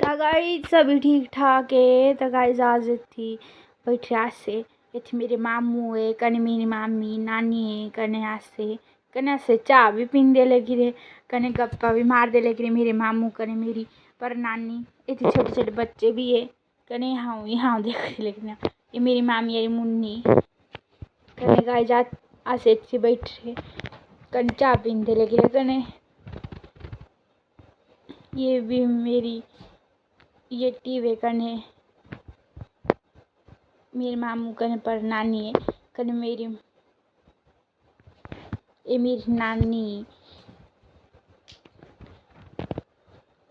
तो गाइस सभी ठीक ठाक है। तो गाइस आज थी बैठे आज से इतने मेरे मामू है कने मेरी मामी नानी है कने से चाय भी पीने लगी रे कने गप्पा भी मार दे लगी रे मेरे मामू कने मेरी पर नानी इतने छोटे छोटे बच्चे भी है कने यहाँ देख लेकिन ये मेरी मामी है मुन्नी कने गाइस आज से इतने बैठे कने चाय पीने लगी रे कने ये भी मेरी ये टीवी कने मेरे मामू कने पर नानी है कने मेरी नानी।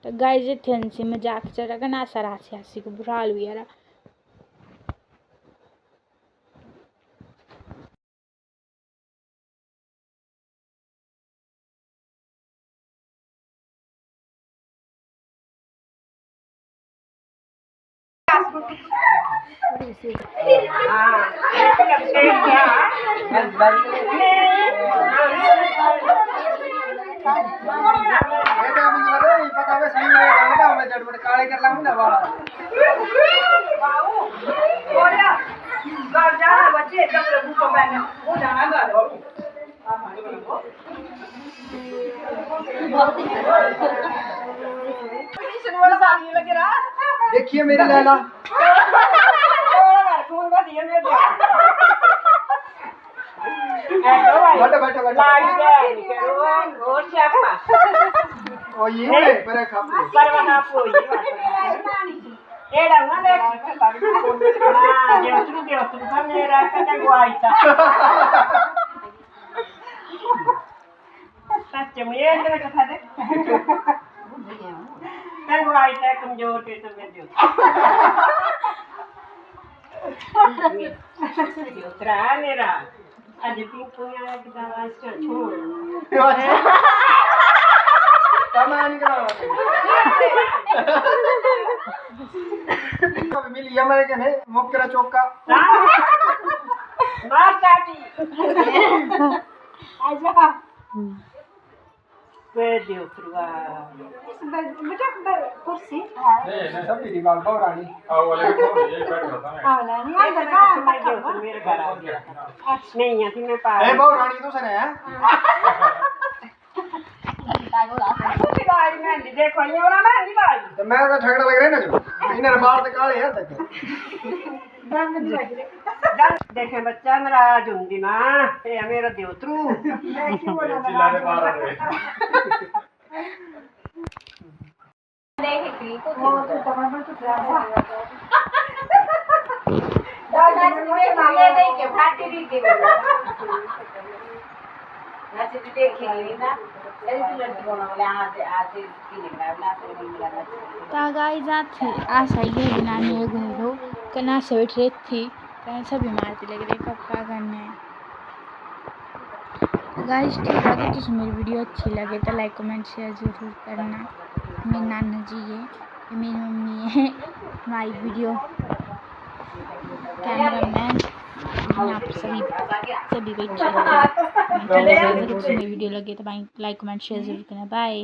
तो गाइस थे हंसी मजाक चला कना सारा हंसी को बुरा हाल हुआ काले कर लाऊंगा वाला घर जाना बच्चे कपड़े भूखो मैंने वो जाना घर देखिए मेरी लैला कमजोर के मेरा आज पिंकुया की दवा छोड़ मिल हमारे के ने मुकरा चौका मार चाटी आजा पे दियो फ्रुआ बेटा कुर्सी है सब दी दीवार बहुरानी वाले को ये बैठ रहता है नहीं आ मेरे घर आ गया नहीं है मैं पा ए बहुरानी तो सने है देखो ये वाला मैं बाई तो मैं तो ठगड़ा लग रहा है ना जो इन्हें बाल तो काले हैं तक देखे बच्चा मेरा जुंदी मां ये मेरा देवतरू चिल्लाने मार रहे देख की वो तो टमाटर तो ड्रामा दादा जी मांगे दे के फाटी दी के नाचे तो देखी नहीं ना तो गाइस आशा ये नानी घूमो कना से बैठ रही थी कहीं सभी मारते लग रहे कपड़ा करने। गाइस ठीक है अगर तुझे मेरी वीडियो अच्छी लगे तो लाइक कमेंट शेयर जरूर करना। मेरी नाना जी है ये मेरी मम्मी है हमारी वीडियो कैमरामैन यहाँ पर सभी बैठे। अगर तुझे मेरी वीडियो लगे तो लाइक कमेंट शेयर जरूर करना। बाय।